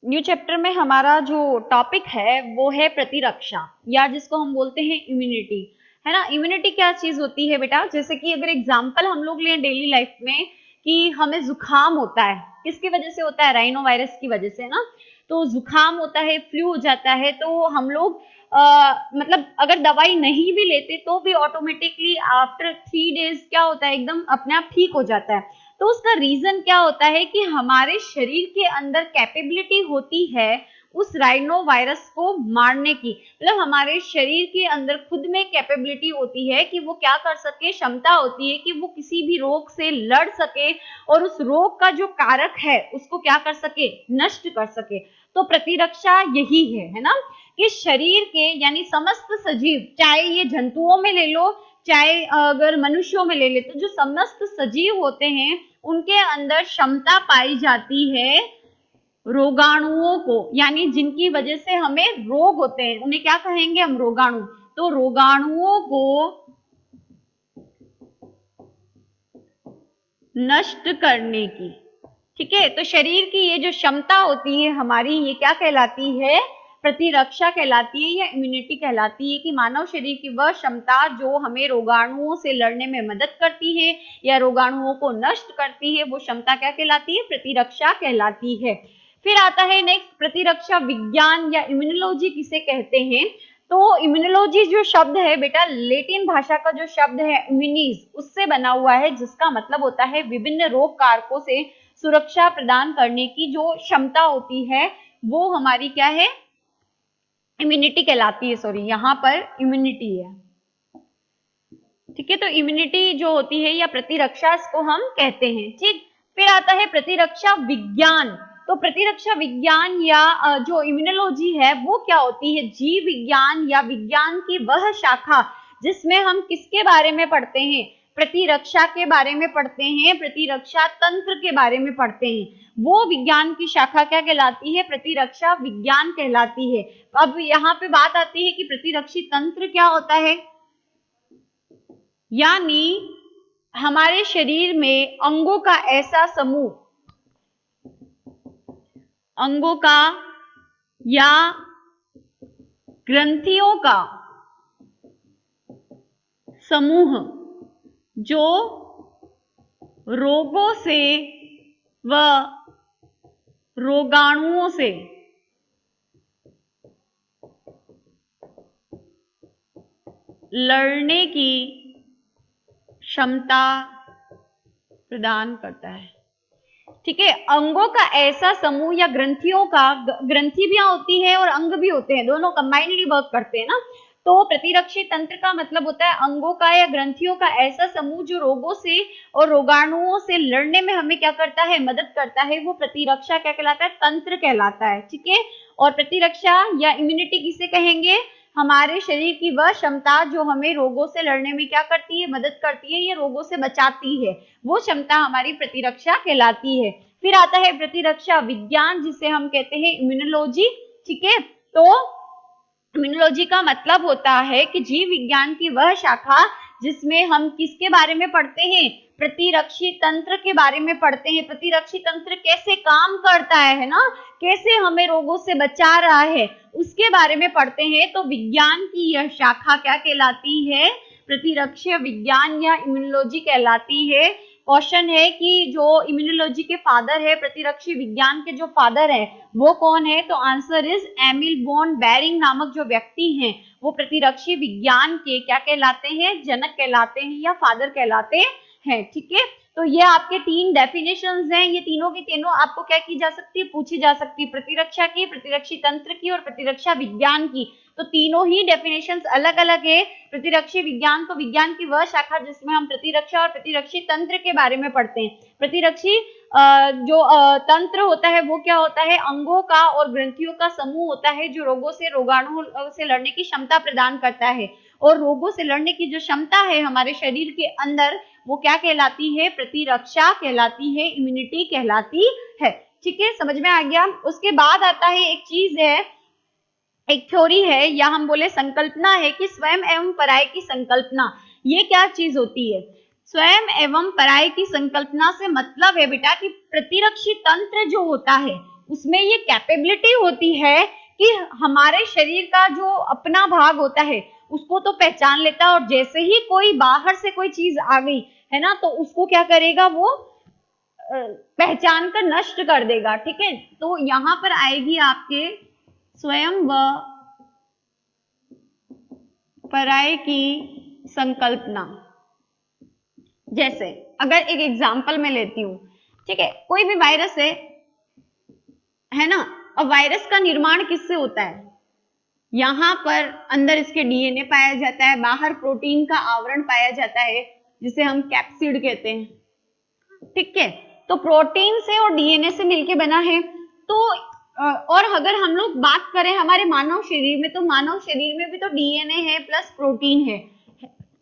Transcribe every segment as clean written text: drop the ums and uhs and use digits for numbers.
New chapter में हमारा जो टॉपिक है वो है प्रतिरक्षा, या जिसको हम बोलते हैं इम्यूनिटी, है ना। इम्यूनिटी क्या चीज होती है बेटा, जैसे कि अगर एग्जांपल हम लोग लें डेली लाइफ में कि हमें जुकाम होता है, किसकी वजह से होता है? राइनो वायरस की वजह से ना। तो जुकाम होता है, फ्लू हो जाता है, तो हम लोग मतलब अगर दवाई नहीं भी लेते तो भी ऑटोमेटिकली आफ्टर 3 डेज क्या होता है, एकदम अपने आप ठीक हो जाता है। तो उसका रीजन क्या होता है कि हमारे शरीर के अंदर कैपेबिलिटी होती है उस राइनो वायरस को मारने की, मतलब हमारे शरीर के अंदर खुद में कैपेबिलिटी होती है कि वो क्या कर सके, क्षमता होती है कि वो किसी भी रोग से लड़ सके और उस रोग का जो कारक है उसको क्या कर सके, नष्ट कर सके। तो प्रतिरक्षा यही है ना, कि शरीर के यानी समस्त सजीव, चाहे ये जंतुओं में ले लो चाहे अगर मनुष्यों में ले ले, तो जो समस्त सजीव होते हैं उनके अंदर क्षमता पाई जाती है रोगाणुओं को, यानी जिनकी वजह से हमें रोग होते हैं उन्हें क्या कहेंगे हम, रोगाणु। तो रोगाणुओं को नष्ट करने की, ठीक है। तो शरीर की ये जो क्षमता होती है हमारी, ये क्या कहलाती है, प्रतिरक्षा कहलाती है या इम्यूनिटी कहलाती है, कि मानव शरीर की वह क्षमता जो हमें रोगाणुओं से लड़ने में मदद करती है या रोगाणुओं को नष्ट करती है, वो क्षमता क्या कहलाती है, प्रतिरक्षा कहलाती है। फिर आता है नेक्स्ट प्रतिरक्षा विज्ञान या इम्यूनोलॉजी किसे कहते हैं। तो इम्यूनोलॉजी जो शब्द है बेटा, लेटिन भाषा का जो शब्द है इम्यूनिज, उससे बना हुआ है, जिसका मतलब होता है विभिन्न रोग कारकों से सुरक्षा प्रदान करने की जो क्षमता होती है वो हमारी क्या है, इम्यूनिटी कहलाती है। सॉरी, यहाँ पर इम्यूनिटी है, ठीक है। तो इम्यूनिटी जो होती है या प्रतिरक्षा, इसको हम कहते हैं, ठीक। फिर आता है प्रतिरक्षा विज्ञान। तो प्रतिरक्षा विज्ञान या जो इम्यूनोलॉजी है वो क्या होती है, जीव विज्ञान या विज्ञान की वह शाखा जिसमें हम किसके बारे में पढ़ते हैं, प्रतिरक्षा के बारे में पढ़ते हैं, प्रतिरक्षा तंत्र के बारे में पढ़ते हैं, वो विज्ञान की शाखा क्या कहलाती है, प्रतिरक्षा विज्ञान कहलाती है। अब यहाँ पे बात आती है कि प्रतिरक्षी तंत्र क्या होता है, यानी हमारे शरीर में अंगों का ऐसा समूह, अंगों का या ग्रंथियों का समूह जो रोगों से व रोगाणुओं से लड़ने की क्षमता प्रदान करता है, ठीक है। अंगों का ऐसा समूह या ग्रंथियों का, ग्रंथि भी होती है और अंग भी होते हैं, दोनों कंबाइनली वर्क करते हैं ना। तो प्रतिरक्षी तंत्र का मतलब होता है अंगों का या ग्रंथियों का ऐसा समूह जो रोगों से और रोगाणुओं से लड़ने में हमें क्या करता है, मदद करता है, वो प्रतिरक्षा क्या कहलाता है, तंत्र कहलाता है, ठीक है। और प्रतिरक्षा या इम्यूनिटी किसे कहेंगे, हमारे शरीर की वह क्षमता जो हमें रोगों से लड़ने में क्या करती है, मदद करती है, या रोगों से बचाती है, वो क्षमता हमारी प्रतिरक्षा कहलाती है। फिर आता है प्रतिरक्षा विज्ञान जिसे हम कहते हैं इम्यूनोलॉजी, ठीक है। तो इम्यूनोलॉजी का मतलब होता है कि जीव विज्ञान की वह शाखा जिसमें हम किसके बारे में पढ़ते हैं, प्रतिरक्षी तंत्र के बारे में पढ़ते हैं। प्रतिरक्षी तंत्र कैसे काम करता है ना, कैसे हमें रोगों से बचा रहा है, उसके बारे में पढ़ते हैं। तो विज्ञान की यह शाखा क्या कहलाती है, प्रतिरक्षी विज्ञान या इम्यूनोलॉजी कहलाती है। क्वेश्चन है कि जो इम्यूनोलॉजी के फादर है, प्रतिरक्षी विज्ञान के जो फादर है वो कौन है, तो answer is Emil von Behring नामक जो व्यक्ति हैं वो प्रतिरक्षी विज्ञान के क्या कहलाते हैं, जनक कहलाते हैं या फादर कहलाते हैं, ठीक है। तो ये आपके 3 डेफिनेशंस हैं, ये तीनों की तीनों आपको क्या की जा सकती है, पूछी जा सकती है, प्रतिरक्षा की, प्रतिरक्षी तंत्र की और प्रतिरक्षा विज्ञान की। तो तीनों ही डेफिनेशंस अलग अलग है। प्रतिरक्षी विज्ञान तो विज्ञान की वह शाखा जिसमें हम प्रतिरक्षा और प्रतिरक्षी तंत्र के बारे में पढ़ते हैं। प्रतिरक्षी जो तंत्र होता है वो क्या होता है, अंगों का और ग्रंथियों का समूह होता है जो रोगों से, रोगाणुओं से लड़ने की क्षमता प्रदान करता है। और रोगों से लड़ने की जो क्षमता है हमारे शरीर के अंदर वो क्या कहलाती है, प्रतिरक्षा कहलाती है, इम्यूनिटी कहलाती है, ठीक है। समझ में आ गया। उसके बाद आता है एक चीज है, एक थ्योरी है या हम बोले संकल्पना है कि स्वयं एवं पराय की संकल्पना। ये क्या चीज होती है, स्वयं एवं पराय की संकल्पना से मतलब है बेटा कि प्रतिरक्षी तंत्र जो होता है उसमें ये कैपेबिलिटी होती है कि हमारे शरीर का जो अपना भाग होता है उसको तो पहचान लेता है, और जैसे ही कोई बाहर से कोई चीज आ गई है ना, तो उसको क्या करेगा, वो पहचान कर नष्ट कर देगा। ठीक है, तो यहां पर आएगी आपके स्वयं व पराये की संकल्पना। जैसे अगर एक एग्जांपल मैं लेती हूं, ठीक है, कोई भी वायरस है ना, अब वायरस का निर्माण किससे होता है, यहां पर अंदर इसके डीएनए पाया जाता है, बाहर प्रोटीन का आवरण पाया जाता है जिसे हम कैप्सिड कहते हैं। ठीक है, तो प्रोटीन से और डीएनए से मिलके बना है। तो और अगर हम लोग बात करें हमारे मानव शरीर में, तो मानव शरीर में भी तो डीएनए है प्लस प्रोटीन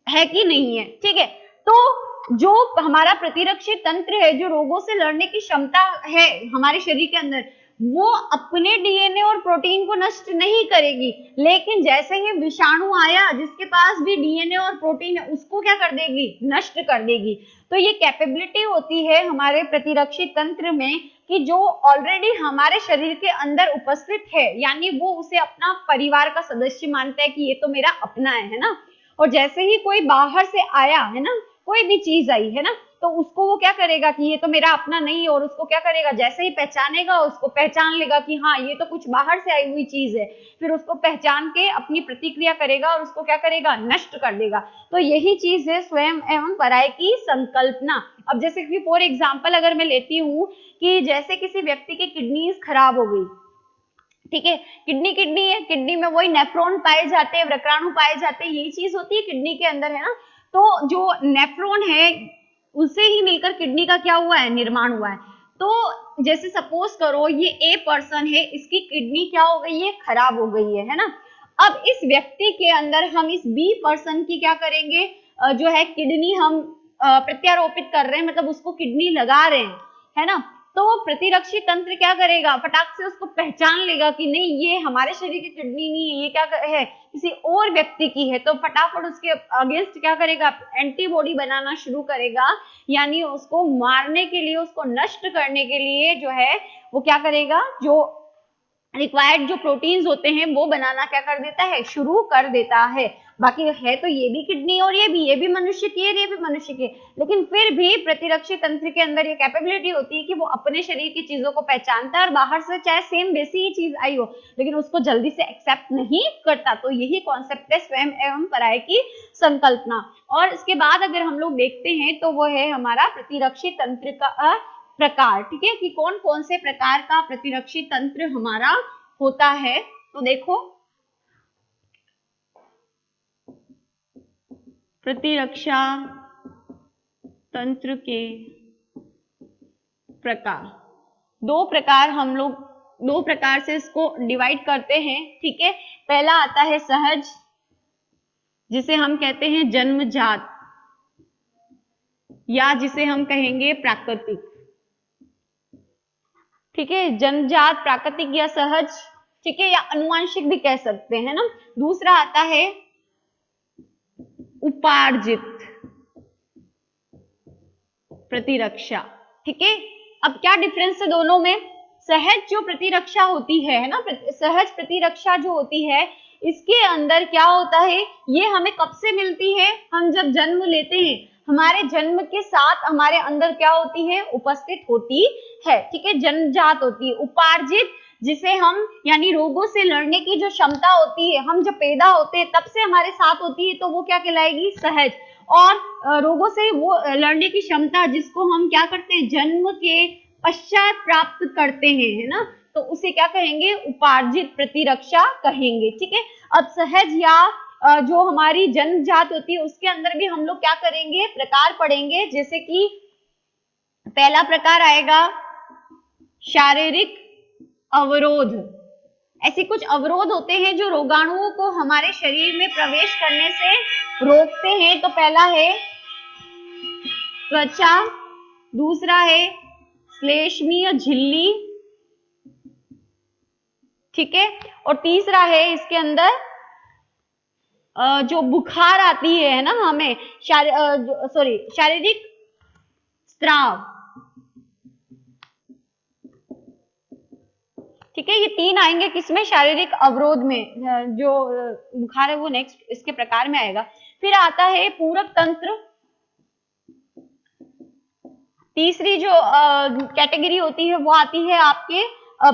है कि नहीं है। ठीक है, तो जो हमारा प्रतिरक्षी तंत्र है, जो रोगों से लड़ने की क्षमता है हमारे शरीर के अंदर, वो अपने डीएनए और प्रोटीन को नष्ट नहीं करेगी, लेकिन जैसे ही विषाणु आया जिसके पास भी डीएनए और प्रोटीन है, उसको क्या कर देगी, नष्ट कर देगी। तो ये कैपेबिलिटी होती है हमारे प्रतिरक्षी तंत्र में कि जो ऑलरेडी हमारे शरीर के अंदर उपस्थित है, यानी वो उसे अपना परिवार का सदस्य मानता है कि ये तो मेरा अपना है ना। और जैसे ही कोई बाहर से आया है ना, कोई भी चीज आई है ना, तो उसको वो क्या करेगा कि ये तो मेरा अपना नहीं है, और उसको क्या करेगा, जैसे ही पहचानेगा उसको पहचान लेगा कि हाँ ये तो कुछ बाहर से आई हुई चीज है, फिर उसको पहचान के अपनी प्रतिक्रिया करेगा और उसको क्या करेगा, नष्ट कर देगा। तो यही चीज है स्वयं एवं पराये की संकल्पना। अब जैसे कि फॉर एग्जाम्पल अगर मैं लेती हूँ कि जैसे किसी व्यक्ति की किडनीज खराब हो गई, ठीक है, किडनी है, किडनी में वही नेफ्रॉन पाए जाते हैं, वृक्राणु पाए जाते हैं, यही चीज होती है किडनी के अंदर, है ना। तो जो नेफ्रॉन है उससे ही मिलकर किडनी का क्या हुआ है, निर्माण हुआ है। तो जैसे सपोज करो ये ए पर्सन है, इसकी किडनी क्या हो गई है, खराब हो गई है ना। अब इस व्यक्ति के अंदर हम इस बी पर्सन की क्या करेंगे, जो है किडनी हम प्रत्यारोपित कर रहे हैं, मतलब उसको किडनी लगा रहे हैं, है ना। तो प्रतिरक्षी तंत्र क्या करेगा, फटाक से उसको पहचान लेगा कि नहीं ये हमारे शरीर की किडनी नहीं है, ये क्या है, किसी और व्यक्ति की है। तो फटाफट उसके अगेंस्ट क्या करेगा, एंटीबॉडी बनाना शुरू करेगा, यानी उसको मारने के लिए, उसको नष्ट करने के लिए जो है वो क्या करेगा, जो रिक्वायर्ड जो प्रोटीन्स होते हैं वो बनाना क्या कर देता है, शुरू कर देता है। बाकी है तो ये भी किडनी और ये भी मनुष्य की है, ये भी मनुष्य की है, लेकिन फिर भी प्रतिरक्षी तंत्र के अंदर ये कैपेबिलिटी होती है कि वो अपने शरीर की चीजों को पहचानता है, और बाहर से चाहे सेम वैसी ही चीज आई हो लेकिन उसको जल्दी से एक्सेप्ट नहीं करता। तो यही कॉन्सेप्ट है स्वयं एवं पराये की संकल्पना। और इसके बाद अगर हम लोग देखते हैं तो वो है हमारा प्रतिरक्षी तंत्र का प्रकार। ठीक है, कि कौन कौन से प्रकार का प्रतिरक्षी तंत्र हमारा होता है। तो देखो, प्रतिरक्षा तंत्र के प्रकार, दो प्रकार से इसको डिवाइड करते हैं। ठीक है, पहला आता है सहज, जिसे हम कहते हैं जन्मजात, या जिसे हम कहेंगे प्राकृतिक। ठीक है, जन्मजात, प्राकृतिक या सहज, ठीक है, या अनुवांशिक भी कह सकते हैं ना। दूसरा आता है उपार्जित प्रतिरक्षा। ठीक है, अब क्या डिफरेंस है दोनों में। सहज जो प्रतिरक्षा होती है ना, सहज प्रतिरक्षा जो होती है, इसके अंदर क्या होता है, ये हमें कब से मिलती है, हम जब जन्म लेते हैं, हमारे जन्म के साथ हमारे अंदर क्या होती है, उपस्थित होती है। ठीक है, जन्मजात होती है। उपार्जित, जिसे हम यानी रोगों से लड़ने की जो क्षमता होती है, हम जब पैदा होते हैं तब से हमारे साथ होती है, तो वो क्या कहलाएगी, सहज। और रोगों से वो लड़ने की क्षमता जिसको हम क्या करते हैं, जन्म के पश्चात प्राप्त करते हैं, है ना, तो उसे क्या कहेंगे, उपार्जित प्रतिरक्षा कहेंगे। ठीक है, अब सहज या जो हमारी जन्मजात होती है उसके अंदर भी हम लोग क्या करेंगे, प्रकार पढ़ेंगे। जैसे कि पहला प्रकार आएगा शारीरिक अवरोध। ऐसे कुछ अवरोध होते हैं जो रोगाणुओं को हमारे शरीर में प्रवेश करने से रोकते हैं। तो पहला है त्वचा, दूसरा है श्लेष्मीय झिल्ली, ठीक है, और तीसरा है इसके अंदर जो बुखार आती है ना हमें, शारीरिक स्त्राव। ठीक है, ये 3 आएंगे किसमें, शारीरिक अवरोध में, जो बुखार है वो नेक्स्ट इसके प्रकार में आएगा। फिर आता है पूरक तंत्र, तीसरी जो कैटेगरी होती है वो आती है आपके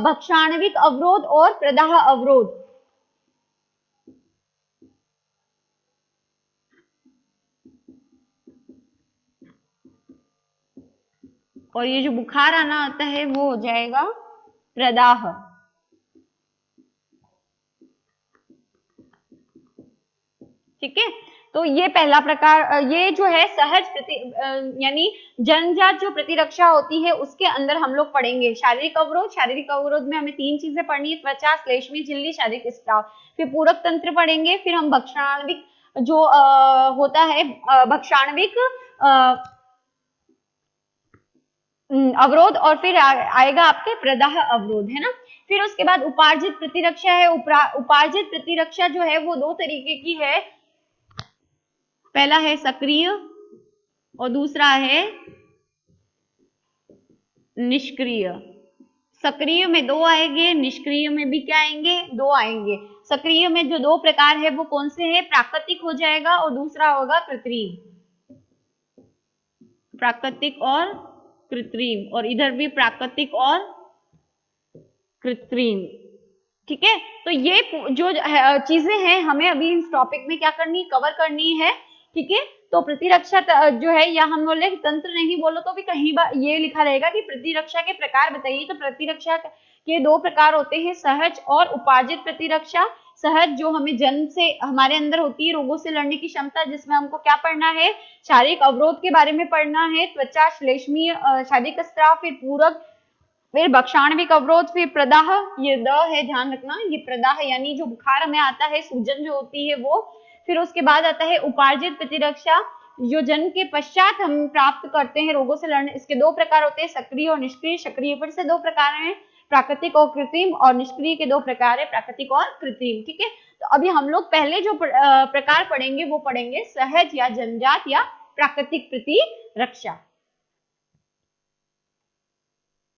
भक्षाणविक अवरोध और प्रदाह अवरोध। और ये जो बुखार आना आता है वो हो जाएगा प्रदाह। ठीक है, तो ये पहला प्रकार, ये जो है सहज यानी जन्मजात जो प्रतिरक्षा होती है उसके अंदर हम लोग पढ़ेंगे शारीरिक अवरोध। शारीरिक अवरोध में हमें 3 चीजें पढ़नी है, त्वचा, श्लेष्मी झिल्ली, शारीरिक स्त्राव। फिर पूरक तंत्र पढ़ेंगे, फिर हम भक्षाणविक जो होता है भक्षाणविक अवरोध, और फिर आएगा आपके प्रदाह अवरोध, है ना। फिर उसके बाद उपार्जित प्रतिरक्षा है। उपार्जित प्रतिरक्षा जो है वो 2 तरीके की है, पहला है सक्रिय और दूसरा है निष्क्रिय। सक्रिय में 2 आएंगे, निष्क्रिय में भी क्या आएंगे, 2 आएंगे। सक्रिय में जो 2 प्रकार है वो कौन से हैं, प्राकृतिक हो जाएगा और दूसरा होगा कृत्रिम, प्राकृतिक और कृत्रिम, और इधर भी प्राकृतिक और कृत्रिम। ठीक है, तो ये जो चीजें हैं हमें अभी इस टॉपिक में क्या करनी, कवर करनी है। ठीक है, तो प्रतिरक्षा जो है, या हम बोले तंत्र नहीं बोलो तो भी कहीं बार ये लिखा रहेगा कि प्रतिरक्षा के प्रकार बताइए। तो प्रतिरक्षा के 2 प्रकार होते हैं, सहज और उपार्जित प्रतिरक्षा। सहज जो हमें जन्म से हमारे अंदर होती है, रोगों से लड़ने की क्षमता, जिसमें हमको क्या पढ़ना है, शारीरिक अवरोध के बारे में पढ़ना है, त्वचा, श्लेष्मी, शारीरिक स्त्राव, फिर पूरक, फिर भक्षाणविक अवरोध, फिर प्रदाह, ये द है ध्यान रखना, ये प्रदाह यानी जो बुखार हमें आता है, सूजन जो होती है वो। फिर उसके बाद आता है उपार्जित प्रतिरक्षा, जो जन्म के पश्चात हम प्राप्त करते हैं रोगों से लड़ने। इसके 2 प्रकार होते हैं, सक्रिय और निष्क्रिय। सक्रिय फिर से 2 प्रकार हैं, प्राकृतिक और कृत्रिम, और निष्क्रिय के 2 प्रकार है, प्राकृतिक और कृत्रिम। ठीक है, तो अभी हम लोग पहले जो प्रकार पढ़ेंगे वो पढ़ेंगे सहज या जन्मजात या प्राकृतिक प्रतिरक्षा।